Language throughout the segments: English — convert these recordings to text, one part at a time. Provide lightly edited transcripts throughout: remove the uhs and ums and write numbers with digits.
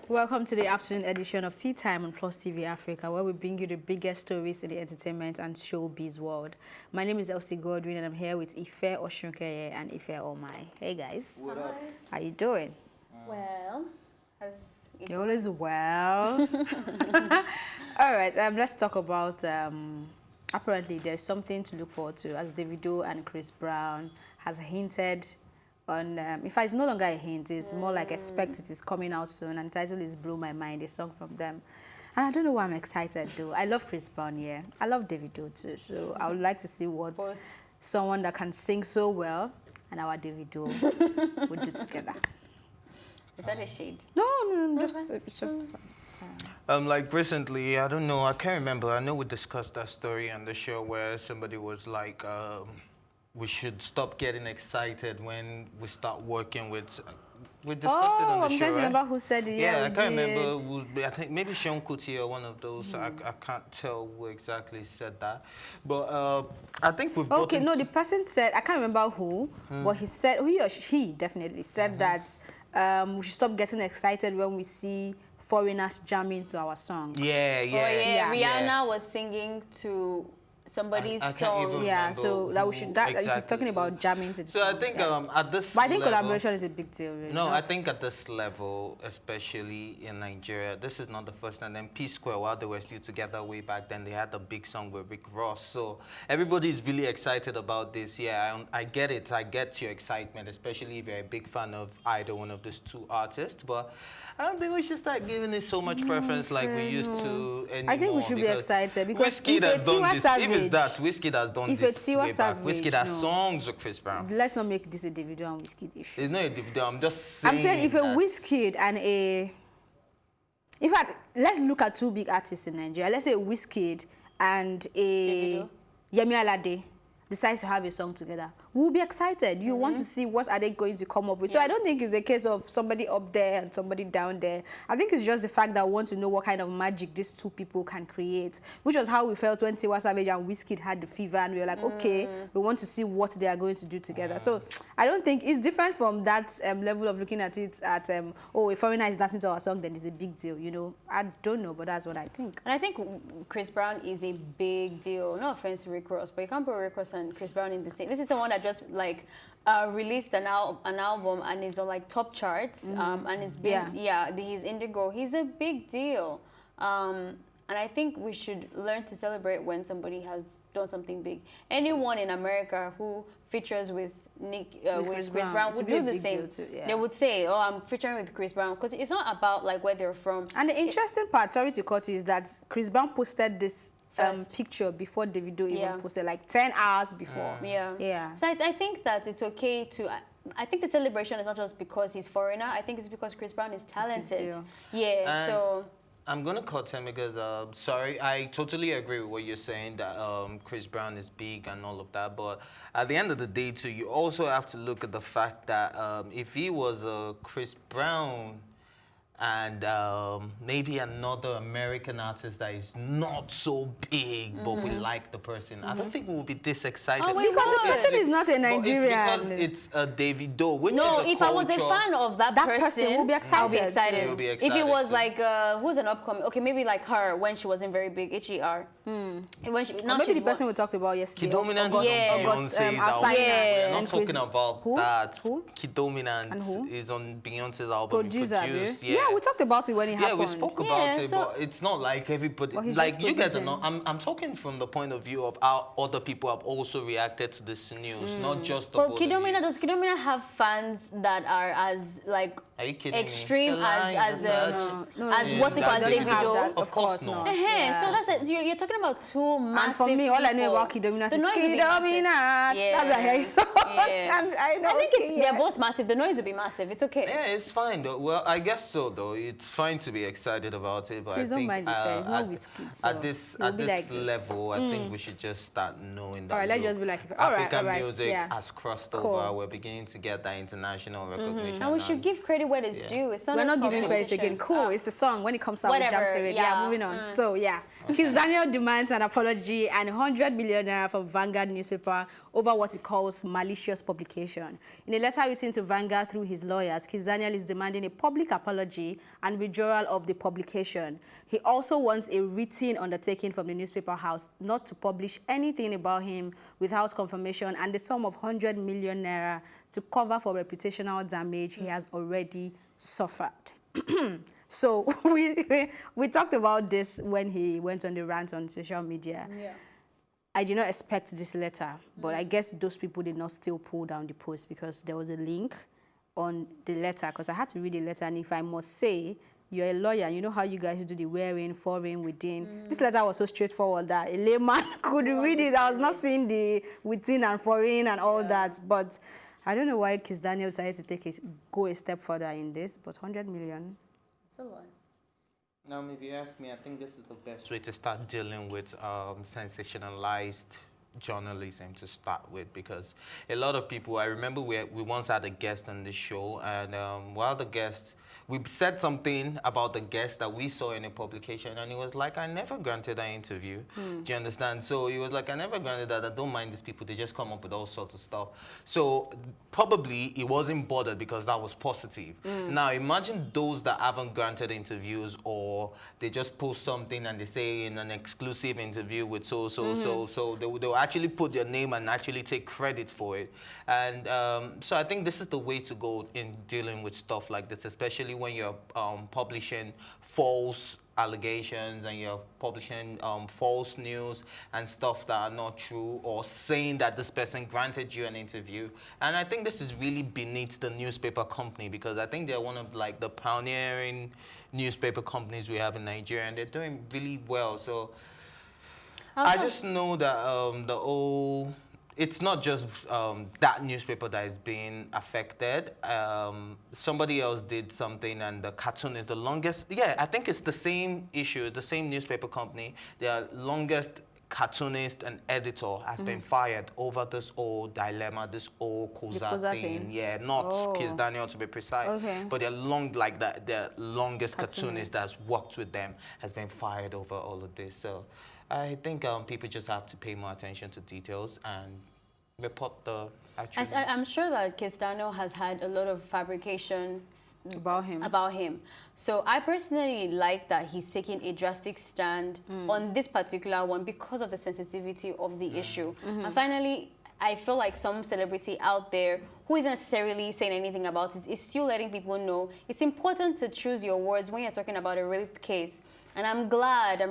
Welcome to the afternoon edition of Tea Time on Plus TV Africa, where we bring you the biggest stories in the entertainment and showbiz world. My name is Elsie Godwin, and I'm here with Ife Oshunkeye and Ife Omai. Hey guys. What up? How you doing? Well, You're always well. All right, let's talk about, apparently there's something to look forward to, as Davido and Chris Brown has hinted on, in fact, it's no longer a hint, it's more like expect it is coming out soon, and the title is Blow My Mind, a song from them. And I don't know why I'm excited though. I love Chris Brown, yeah. I love Davido too, so I would like to see what someone that can sing so well and our Davido would do together. Is that a shade? No, just, it's just... Like recently, I don't know, I can't remember. I know we discussed that story on the show where somebody was like, we should stop getting excited when we start working with. We discussed it on the show, I'm trying to right? remember who said it. Yeah, Yeah, I can't did. remember. I think maybe Sean Kuti or one of those. I can't tell who exactly said that. But I think we've Okay, no, the person said, I can't remember who, but he said, he or she definitely said that we should stop getting excited when we see foreigners jamming to our song. Yeah. Oh, yeah. Rihanna Yeah. was singing to somebody's I can't song. even Yeah, remember so that we should, that exactly. he's talking about jamming to the So song. I think yeah. at this But I think level, collaboration is a big deal, really. No, I not- think at this level, especially in Nigeria, this is not the first time. Then P Square, while they were still together way back then, they had a big song with Rick Ross. So everybody is really excited about this. Yeah, I get it. I get your excitement, especially if you're a big fan of either one of these two artists. But I don't think we should start giving it so much preference like we used to anymore. I think we should be excited because Wizkid if has done Tiwa this. Savage, If it's that, Wizkid has done if this Tiwa way back. Savage, Wizkid has no. songs with Chris Brown. let's not make this a Davido and Wizkid issue. It's not a Davido. I'm just saying. I'm saying if a that. Wizkid and a... In fact, let's look at two big artists in Nigeria. Let's say Wizkid and a Davido. Yemi Alade decides to have a song together. We'll be excited. You want to see what are they going to come up with. So I don't think it's a case of somebody up there and somebody down there. I think it's just the fact that we want to know what kind of magic these two people can create, which was how we felt when Tiwa Savage and Wizkid had the fever, and we were like, okay, we want to see what they are going to do together. So I don't think it's different from that level of looking at it at, oh, if foreigner is dancing to our song, then it's a big deal, you know. I don't know, but that's what I think. And I think Chris Brown is a big deal. No offense to Rick Ross, but you can't put Rick Ross and Chris Brown in the same. This is someone that just like released an album and is on like top charts. And it's been he's Indigo. He's a big deal. And I think we should learn to celebrate when somebody has done something big. Anyone in America who features with Chris Brown would do the same. Too, yeah. They would say, "Oh, I'm featuring with Chris Brown," because it's not about like where they're from. And the interesting part, sorry to cut you, is that Chris Brown posted this picture before Davido even posted, like 10 hours before. Yeah. So I think that it's okay to. I think the celebration is not just because he's foreigner. I think it's because Chris Brown is talented. Yeah. And so I'm gonna cut him because sorry, I totally agree with what you're saying that Chris Brown is big and all of that. But at the end of the day, too, you also have to look at the fact that if he was a Chris Brown and maybe another American artist that is not so big, but we like the person, I don't think we will be this excited. Oh, we Because the person is not a Nigerian. It's because it's a Davido, which no, is a if I was a culture. fan of that person, will be excited. I'll be excited. You'll be If it excited was too. like who's an upcoming? Okay, maybe like her when she wasn't very big. HER. When she, Or maybe the person we talked about yesterday. Kidominant August, Beyonce's Asai, album. and We're not Chris- talking about who? that. Who? Kidominant And who? is on Beyonce's album. He Producer, produced, yeah, we talked about it when it Yeah, happened. we spoke about it, so- but it's not like everybody. Well, he's Like just you guys are producing. not. I'm talking from the point of view of how other people have also reacted to this news, not just the. But both of you. Kidomina, does Kidomina have fans that are as like Are you kidding extreme me? as what's it called, doesn't have Davido? that, Of course not. So that's it. You're talking about two massive And for me, all I know people. about Kidominant The is noise will be massive. Kidominant. Yeah. That's what I hear so. Yeah. And I know. I think they're both massive. The noise will be massive. It's okay. Yeah, it's fine though. Well, I guess so though. It's fine to be excited about it, but Please I don't think mind the fair. It's not Wizkid, so at this it'll be like this. level, I think we should just start knowing that. All right, let's look, just be like, all right, African all right, music yeah. has crossed Cool. over. We're beginning to get that international recognition. And we should give credit where it's due. It's not We're a not giving credit competition. again. Cool. It's a song. When it comes out, we jump Whatever, to it. yeah. Yeah, moving on. So, yeah. Kizz Daniel demands an apology and 100 million naira from Vanguard newspaper over what he calls malicious publication. In a letter written to Vanguard through his lawyers, Kizz Daniel is demanding a public apology and withdrawal of the publication. He also wants a written undertaking from the newspaper house not to publish anything about him without confirmation, and the sum of 100 million naira to cover for reputational damage he has already suffered. So we talked about this when he went on the rant on social media. Yeah. I did not expect this letter, but I guess those people did not still pull down the post because there was a link on the letter, because I had to read the letter, and if I must say, you're a lawyer, you know how you guys do the wherein, foreign, within. This letter was so straightforward that a layman could read it. I was not seeing the within and foreign and all that, but I don't know why Kizz Daniel decided to go a step further in this, but 100 million. It's a lot. If you ask me, I think this is the best way to start dealing with sensationalized journalism to start with, because a lot of people, I remember we once had a guest on this show, and while the guest, we said something about the guest that we saw in a publication, and he was like, I never granted an interview. Do you understand? So he was like, I never granted that. I don't mind these people. They just come up with all sorts of stuff. So probably he wasn't bothered because that was positive. Now imagine those that haven't granted interviews, or they just post something and they say in an exclusive interview with so they'll actually put their name and actually take credit for it. And so I think this is the way to go in dealing with stuff like this, especially when you're publishing false allegations and you're publishing false news and stuff that are not true, or saying that this person granted you an interview. And I think this is really beneath the newspaper company, because I think they're one of like the pioneering newspaper companies we have in Nigeria, and they're doing really well. So I just know that it's not just that newspaper that is being affected. Somebody else did something, and the cartoon is the longest. Yeah, I think it's the same issue, the same newspaper company. Their longest cartoonist and editor has been fired over this old dilemma, this old COZA thing. Yeah, not Kizz Daniel to be precise. Okay. But their longest cartoonist that's worked with them has been fired over all of this. So I think people just have to pay more attention to details and report the actual. I'm sure that Kizz Daniel has had a lot of fabrication about him. So I personally like that he's taking a drastic stand on this particular one because of the sensitivity of the issue. And finally, I feel like some celebrity out there who isn't necessarily saying anything about it is still letting people know it's important to choose your words when you're talking about a rape case. And I'm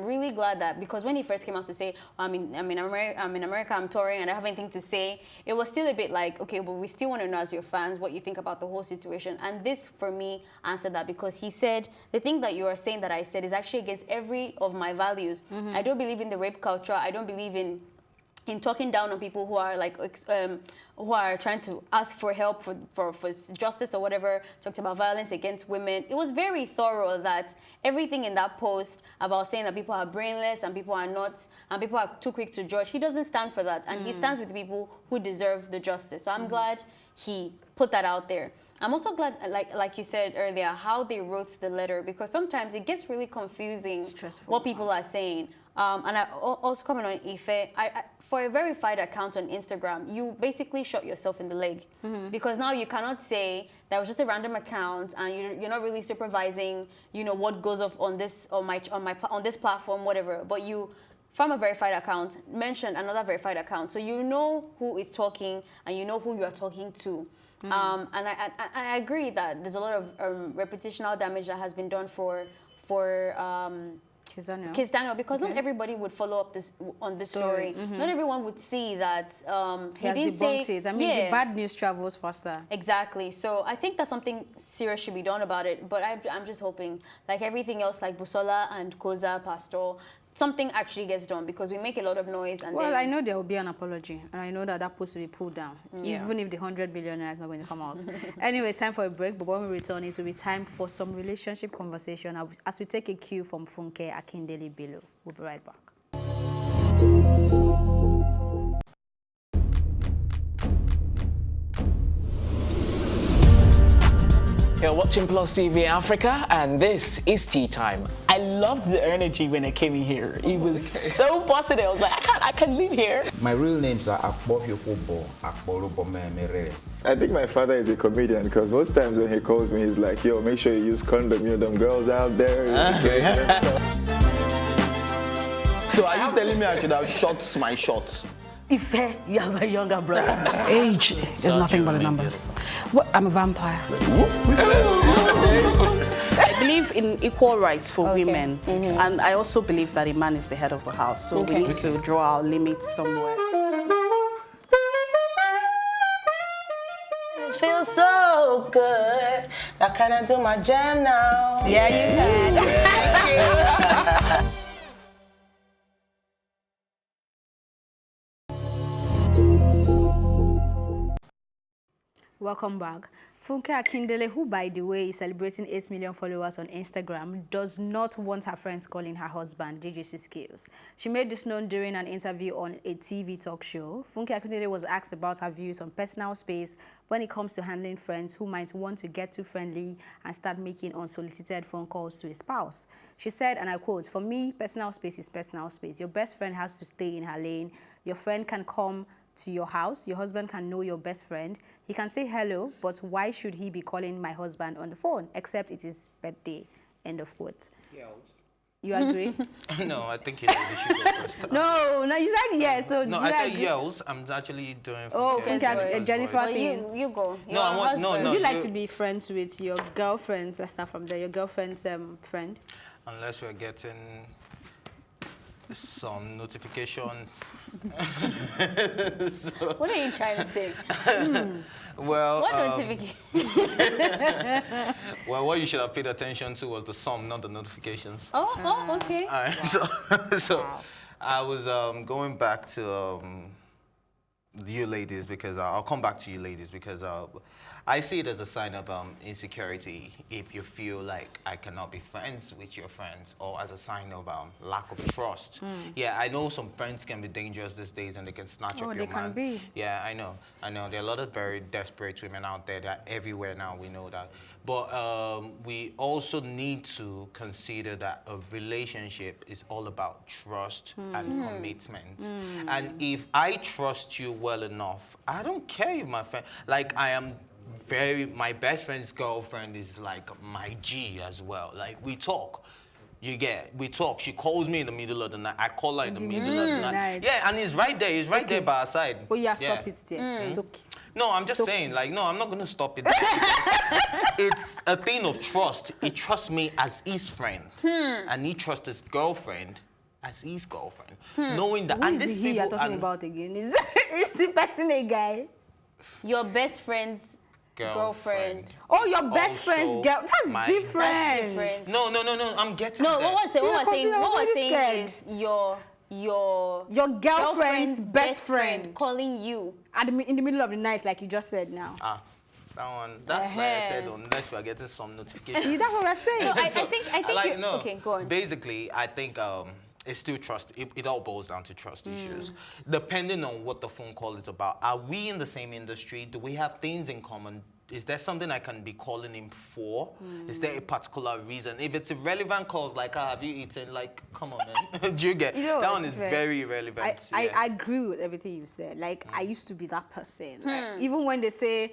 really glad that, because when he first came out to say, I'm in America, I'm touring, and I don't have anything to say, it was still a bit like, okay, but we still want to know as your fans what you think about the whole situation. And this, for me, answered that, because he said, the thing that you are saying that I said is actually against every of my values. I don't believe in the rape culture. I don't believe in talking down on people who are like who are trying to ask for help for justice or whatever. Talked about violence against women. It was very thorough, that everything in that post about saying that people are brainless and people are not, and people are too quick to judge. He doesn't stand for that, and he stands with people who deserve the justice. So I'm glad he put that out there. I'm also glad, like you said earlier, how they wrote the letter, because sometimes it gets really confusing. Stressful. What people are saying. And I also comment on Ife. For a verified account on Instagram, you basically shot yourself in the leg, because now you cannot say that was just a random account and you're not really supervising, what goes off on this on this platform, whatever. But you, from a verified account, mentioned another verified account, so you know who is talking and you know who you are talking to. And I agree that there's a lot of reputational damage that has been done for Kizz Daniel, because not everybody would follow up on this story. Not everyone would see that he has debunked it. I mean, the bad news travels faster. Exactly. So I think that something serious should be done about it. But I'm just hoping, like everything else, like Busola and COZA, Pastor, something actually gets done, because we make a lot of noise. And I know there will be an apology, and I know that post will be pulled down, even if the 100 billion is not going to come out. Anyway, it's time for a break, but when we return, it will be time for some relationship conversation as we take a cue from Funke Akindele below. We'll be right back. You're watching Plus TV Africa, and this is Tea Time. I loved the energy when I came in here. It was so positive. I was like, I can live here. My real names are Akbofyofobo, Akbolubomemere. I think my father is a comedian because most times when he calls me, he's like, yo, make sure you use condom, you know, them girls out there. So are you telling me I should have shot my shots? Ife, you are my younger brother. Age is nothing but a number. Well, I'm a vampire. I believe in equal rights for women, and I also believe that a man is the head of the house, so we need to draw our limits somewhere. It feels so good. Now can I do my jam now? Yeah, you can. Thank you. Welcome back. Funke Akindele, who by the way is celebrating 8 million followers on Instagram, does not want her friends calling her husband JJC Skillz. She made this known during an interview on a TV talk show. Funke Akindele was asked about her views on personal space when it comes to handling friends who might want to get too friendly and start making unsolicited phone calls to a spouse. She said, and I quote, "For me, personal space is personal space. Your best friend has to stay in her lane. Your friend can come to your house. Your husband can know your best friend. He can say hello, but why should he be calling my husband on the phone? Except it is birthday." End of quote. Yes. You agree? No, I think you should go first. No, you said yes. So no, do I you said agree? yes. I'm actually doing. Oh, Funke. Funke, Jennifer Well, thing. you go. No, I want no. Would you like to be friends with your girlfriend? Let's start from there. Your girlfriend's friend. Unless we're getting some notifications. What are you trying to say? Well, What notification? well, what you should have paid attention to was the sum, not the notifications. Oh, okay. All right, so I was going back to you ladies because I'll come back to you ladies because I see it as a sign of insecurity if you feel like I cannot be friends with your friends, or as a sign of lack of trust. Yeah, I know some friends can be dangerous these days and they can snatch up your man. They can be. Yeah, I know. There are a lot of very desperate women out there that are everywhere now, we know that. But we also need to consider that a relationship is all about trust and commitment. And if I trust you well enough, I don't care if my friend, like my best friend's girlfriend is like my G as well. Like we talk. We talk. She calls me in the middle of the night. I call her in the middle of the night. Yeah, and he's right there. He's right there by her side. Oh yeah, stop it there. It's okay. No, I'm just saying, like, no, I'm not going to stop it. It's a thing of trust. He trusts me as his friend. And he trusts his girlfriend as his girlfriend. Knowing that. Who and is this he you're talking about again? Is the person a guy? Your best friend's girlfriend. Oh, your best friend's girl. That's different. That's different. No, I'm getting No, there. what we're saying is your girlfriend's best friend calling you in the middle of the night, like you just said now. That one, that's why I said unless we are getting some notifications. See, that's what we're saying. So I think like, okay, go on. Basically, I think it's still trust. It all boils down to trust issues. Depending on what the phone call is about. Are we in the same industry? Do we have things in common? Is there something I can be calling him for? Is there a particular reason? If it's irrelevant calls like, have you eaten? Like, come on, man. Do you get? That one is very irrelevant. I agree with everything you said. Like, I used to be that person. Like, even when they say,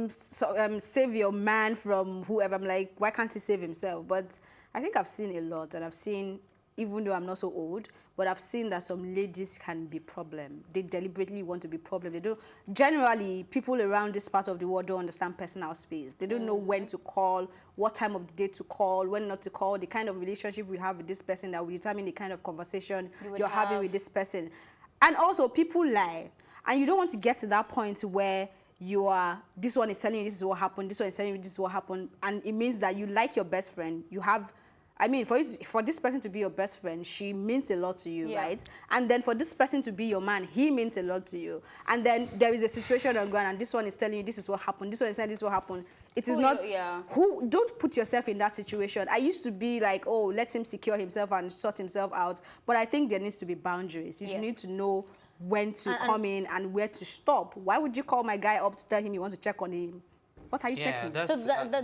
save your man from whoever, I'm like, why can't he save himself? But I think I've seen a lot, and I've seen, even though I'm not so old, but I've seen that some ladies can be problem. They deliberately want to be problem. They don't. Generally, people around this part of the world don't understand personal space. They don't know when to call, what time of the day to call, when not to call, the kind of relationship we have with this person that will determine the kind of conversation you're having with this person. And also, people lie. And you don't want to get to that point where you are, this one is telling you this is what happened, this one is telling you this is what happened, and it means that you like your best friend. You have, I mean, for this person to be your best friend, she means a lot to you, right? And then for this person to be your man, he means a lot to you. And then there is a situation on ground, and this one is telling you this is what happened, this one is saying this is what happened. It is not, don't put yourself in that situation. I used to be like, oh, let him secure himself and sort himself out. But I think there needs to be boundaries. You need to know when to come in and where to stop. Why would you call my guy up to tell him you want to check on him? What are you checking? So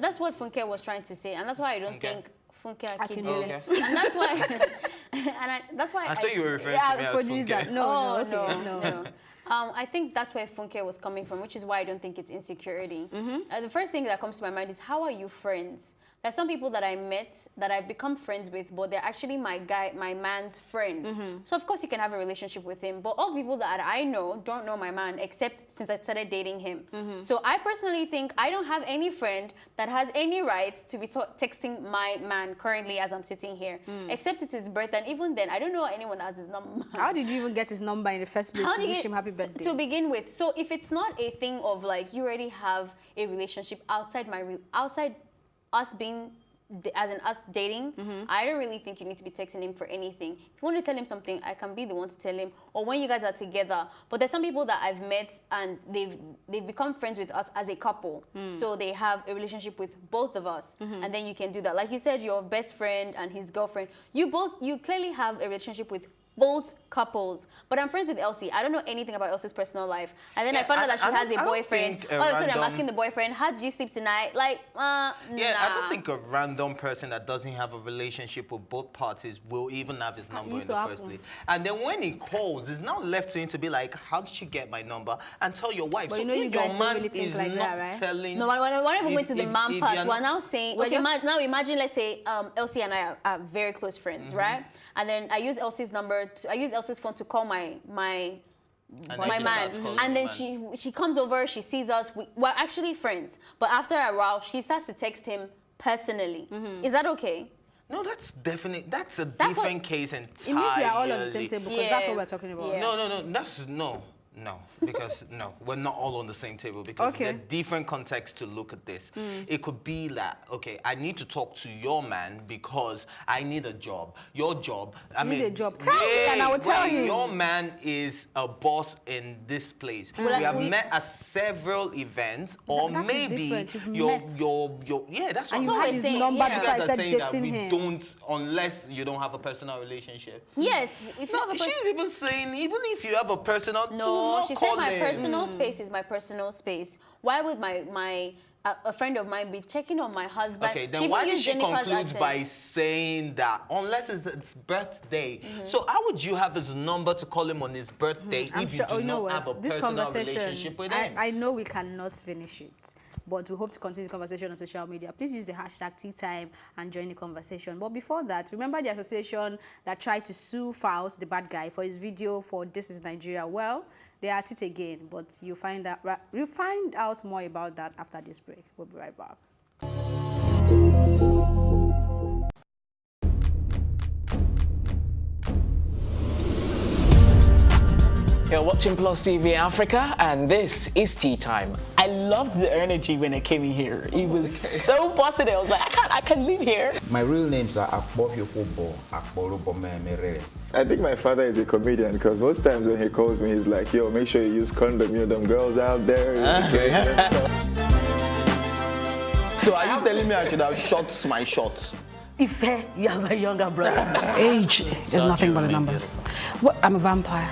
that's what Funke was trying to say, and that's why I don't think Funke Akindele. Okay. And that's why, that's why I thought you were referring to me as Funke. No. I think that's where Funke was coming from, which is why I don't think it's insecurity. The first thing that comes to my mind is, how are you friends? There's some people that I met that I've become friends with, but they're actually my man's friend. So of course you can have a relationship with him, but all the people that I know don't know my man, except since I started dating him. So I personally think I don't have any friend that has any right to be texting my man currently as I'm sitting here, except it's his birthday, and even then I don't know anyone that has his number. How did you even get his number in the first place to wish him happy birthday? To begin with, so if it's not a thing of like you already have a relationship outside us being, as in us dating, I don't really think you need to be texting him for anything. If you want to tell him something, I can be the one to tell him, or when you guys are together. But there's some people that I've met and they've become friends with us as a couple. So they have a relationship with both of us, and then you can do that. Like you said, your best friend and his girlfriend, you clearly have a relationship with both couples. But I'm friends with Elsie. I don't know anything about Elsie's personal life. And then I found out that she has a boyfriend. All of a sudden I'm asking the boyfriend, how did you sleep tonight? Like, I don't think a random person that doesn't have a relationship with both parties will even have his number in the first place. And then when he calls, it's now left to him to be like, how did you get my number? And tell your wife. But so you know you guys don't really think like that, right? No, we're even going to the man part. We're now saying, okay, now imagine, let's say Elsie and I are very close friends, right? And then I use Elsie's number, I use Elsie's phone to call my man, and then she comes over, she sees us, we're actually friends, but after a while she starts to text him personally. Is that okay? No, that's a different case entirely. It means we are all on the same table, because that's what we're talking about. No, because we're not all on the same table, because there's different contexts to look at this. It could be that, okay, I need to talk to your man because I need a job. Your job, I mean, a job. Tell me and I will tell you. Your man is a boss in this place. We have met at several events, or maybe that's what I'm saying. saying. Number You guys are saying that we him. don't, unless you don't have a personal relationship. Yes, if you have a she's even saying, even if you have a personal, she said my personal space is my personal space. Why would a friend of mine be checking on my husband? Okay, then why did she conclude by saying that unless it's his birthday? So how would you have his number to call him on his birthday if you do not have a personal relationship with him? I know we cannot finish it, but we hope to continue the conversation on social media. Please use the hashtag #TeaTime and join the conversation. But before that, remember the association that tried to sue Faust, the bad guy, for his video for This Is Nigeria? Well, they are at it again, but you'll find out more about that after this break. We'll be right back. You're watching Plus TV Africa, and this is Tea Time. I loved the energy when I came in here. It was so positive. I was like, I can live here. My real names are Akbofiofobo, Akborobomemere. I think my father is a comedian, because most times when he calls me, he's like, yo, make sure you use condom. You know, them girls out there. So are you telling me I should have shot my shots? Ife, you have a younger brother. Age is nothing but a number. What? I'm a vampire.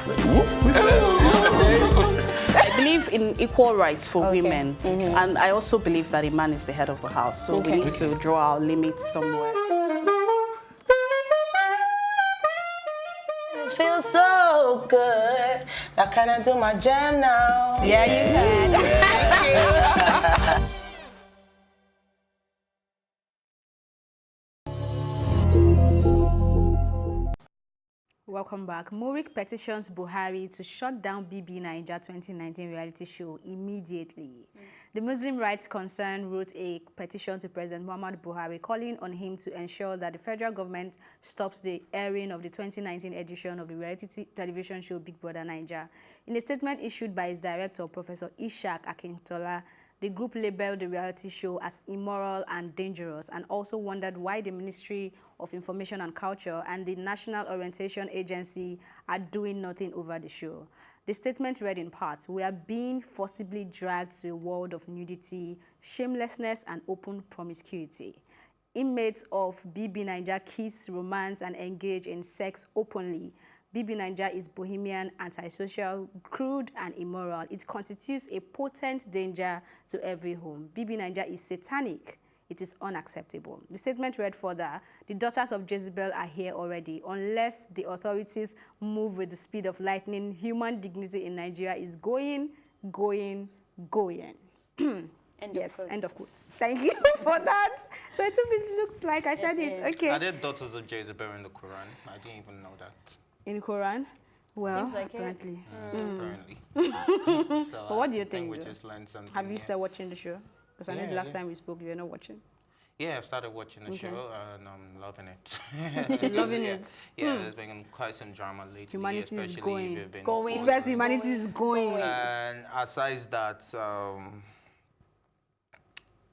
I believe in equal rights for women, and I also believe that a man is the head of the house, so we need to draw our limits somewhere. Feels so good. Now can I do my jam now? Yeah, you can. Welcome back. MURIC petitions Buhari to shut down BBNAIJA 2019 reality show immediately. The Muslim rights concern wrote a petition to President Muhammadu Buhari calling on him to ensure that the federal government stops the airing of the 2019 edition of the reality television show Big Brother Naija. In a statement issued by its director, Professor Akindele, the group labeled the reality show as immoral and dangerous, and also wondered why the Ministry of Information and Culture and the National Orientation Agency are doing nothing over the show. The statement read in part, "We are being forcibly dragged to a world of nudity, shamelessness, and open promiscuity. Inmates of BBNAIJA kiss, romance, and engage in sex openly. BBNAIJA is bohemian, antisocial, crude, and immoral. It constitutes a potent danger to every home. BBNAIJA is satanic. It is unacceptable. The statement read further, the daughters of Jezebel are here already. Unless the authorities move with the speed of lightning, human dignity in Nigeria is going. End Of quotes. Thank you for that. So it looks like I said it. Okay. Are there daughters of Jezebel in the Quran? I didn't even know that. In Quran? Well, Seems like apparently. Apparently. So But what do you think? We just learned something. Have you started watching the show? Because I know Yeah, the last yeah. time we spoke, you were not watching. Yeah, I've started watching the show and I'm loving it. You're loving it? Yeah, there's been quite some drama lately. Humanity is especially going. if you've been Going. First, humanity is going. And aside that,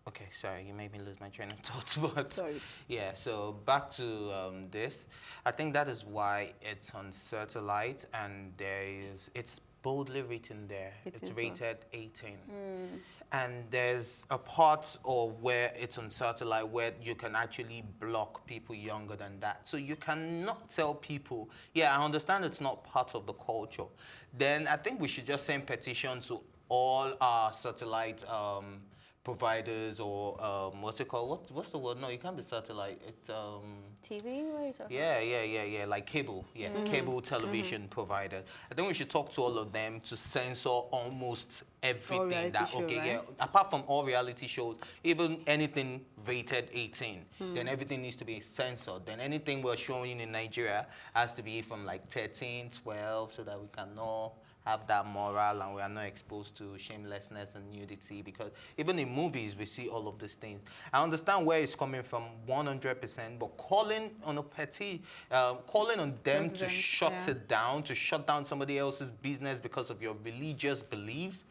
okay, sorry, you made me lose my train of thought. But Sorry. yeah, so back to this. I think that is why it's on satellite and it's boldly written there. It's 18+. rated 18. And there's a part of where it's on satellite where you can actually block people younger than that. So you cannot tell people, yeah, I understand it's not part of the culture. Then I think we should just send petitions to all our satellite providers or what's it called? What's the word? No, it can't be satellite. It's TV? What are you talking about? yeah, like cable. Yeah, cable television provider. I think we should talk to all of them to censor almost everything reality that show, okay, right? yeah. Apart from all reality shows, even anything rated 18, then everything needs to be censored. Then anything we're showing in Nigeria has to be from like 13, 12, so that we can know have that moral and we are not exposed to shamelessness and nudity, because even in movies we see all of these things. I understand where it's coming from 100%, but calling on calling on them to shut it down, to shut down somebody else's business because of your religious beliefs,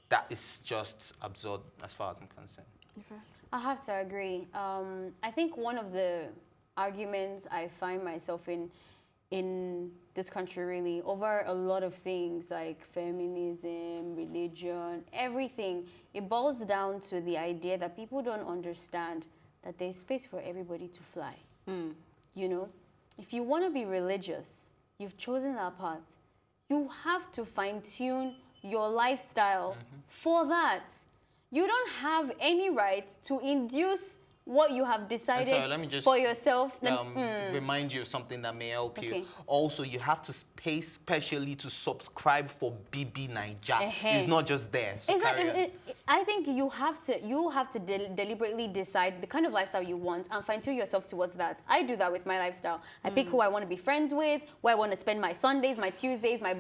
that is just absurd as far as I'm concerned. I have to agree. I think one of the arguments I find myself in this country really over a lot of things like feminism, religion, everything, it boils down to the idea that people don't understand that there's space for everybody to fly. You know, if you want to be religious, you've chosen that path, you have to fine-tune your lifestyle for that. You don't have any right to induce what you have decided let me just, for yourself. Remind you of something that may help you. Okay. Also, you have to pay specially to subscribe for BBNAIJA. It's not just there. So I think you have to deliberately decide the kind of lifestyle you want and fine-tune yourself towards that. I do that with my lifestyle. I pick who I want to be friends with, where I want to spend my Sundays, my Tuesdays, my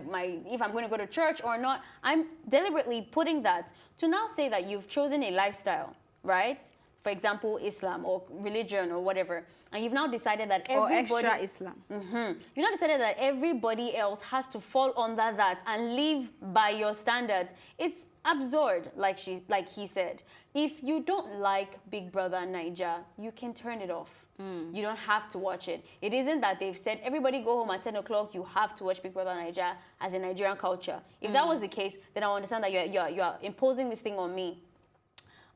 if I'm going to go to church or not. I'm deliberately putting that. To now say that you've chosen a lifestyle, right? For example, Islam or religion or whatever, and you've now decided that everybody... Or extra Islam. You've now decided that everybody else has to fall under that and live by your standards. It's absurd, like he said. If you don't like Big Brother Naija, you can turn it off. You don't have to watch it. It isn't that they've said, everybody go home at 10 o'clock, you have to watch Big Brother Naija as a Nigerian culture. If that was the case, then I understand that you're imposing this thing on me.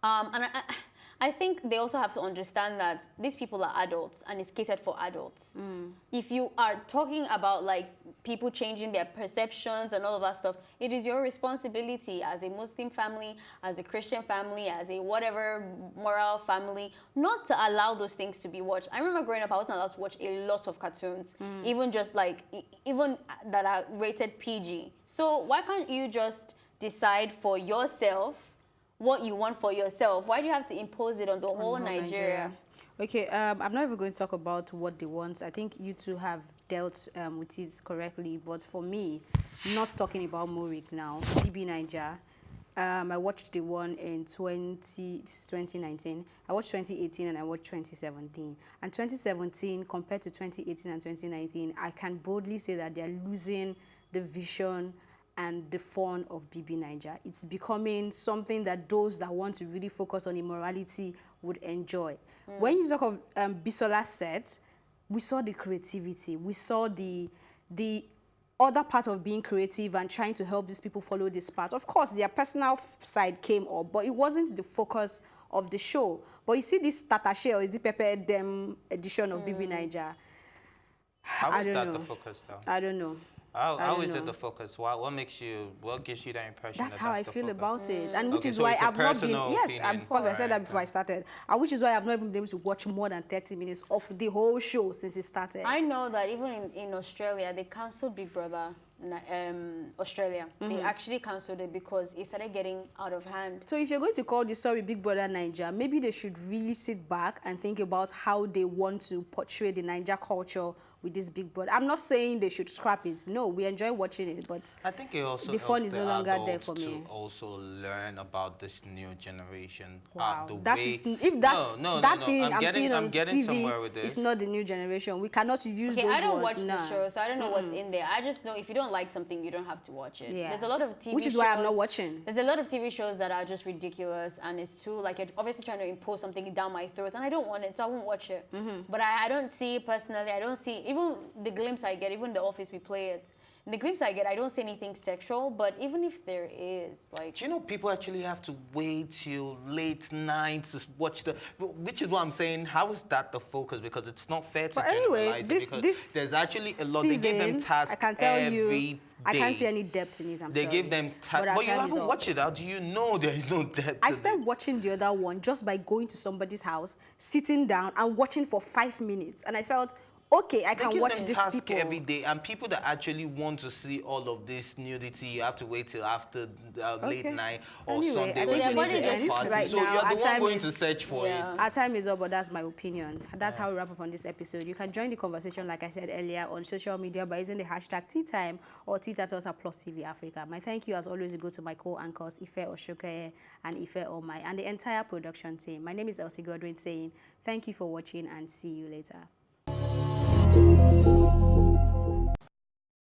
And I think they also have to understand that these people are adults and it's catered for adults. If you are talking about like people changing their perceptions and all of that stuff, it is your responsibility as a Muslim family, as a Christian family, as a whatever moral family, not to allow those things to be watched. I remember growing up, I wasn't allowed to watch a lot of cartoons, even that are rated PG. So why can't you just decide for yourself what you want for yourself? Why do you have to impose it on the whole Nigeria? Okay, I'm not even going to talk about what they want. I think you two have dealt with it correctly. But for me, not talking about MURIC now, BBNAIJA, I watched the one in 2019. I watched 2018 and I watched 2017. And 2017 compared to 2018 and 2019, I can boldly say that they're losing the vision and the fun of BBNAIJA. It's becoming something that those that want to really focus on immorality would enjoy. When you talk of Bisola's sets, we saw the creativity. We saw the other part of being creative and trying to help these people follow this path. Of course, their personal side came up, but it wasn't the focus of the show. But you see this Tatashe or is it Pepe Dem edition of BBNAIJA, How is that the focus, though? I don't know. How is it the focus? What gives you that impression? That's how I feel about it, and Okay, which is so why it's a I've not been. personal Yes, opinion. of course, I said that before I started. Which is why I've not even been able to watch more than 30 minutes of the whole show since it started. I know that even in Australia, they cancelled Big Brother. Australia, they actually cancelled it because it started getting out of hand. So if you're going to call this story Big Brother Naija, maybe they should really sit back and think about how they want to portray the Naija culture with this Big Brother. I'm not saying they should scrap it. No, we enjoy watching it, but I think it also the fun is no longer there for me. To also learn about this new generation. Wow, The that way, is, if that's that thing I'm seeing on getting somewhere with TV, this. it's not the new generation. We cannot use those I don't words. watch the show, so I don't know what's in there. I just know if you don't like something, you don't have to watch it. Yeah. There's a lot of TV shows. Which is why I'm not watching. There's a lot of TV shows that are just ridiculous, and it's too, like, you're obviously trying to impose something down my throat, and I don't want it, so I won't watch it. But I don't see, personally, I don't see, even the glimpse I get, even in the office we play it, in the glimpse I get, I don't see anything sexual, but even if there is, like... Do you know people actually have to wait till late nights to watch which is what I'm saying, how is that the focus? Because it's not fair to generalize it, because there's actually a lot, they give them tasks I can tell you, I can't day. see any depth in it, They give them tasks, but you haven't watched it. How do you know there is no depth? I started watching the other one just by going to somebody's house, sitting down and watching for 5 minutes, and I felt, okay, I can watch this people every day, and people that actually want to see all of this nudity, you have to wait till after late night or Sunday. I think we need to end right so now. you're the one going to search for it. Our time is up, but that's my opinion. That's how we wrap up on this episode. You can join the conversation, like I said earlier, on social media by using the hashtag #TeaTime or tweet at us at +TV Africa. My thank you, as always, go to my co-anchors Ife Oshoke and Ife Omai and the entire production team. My name is Elsie Godwin saying thank you for watching and see you later.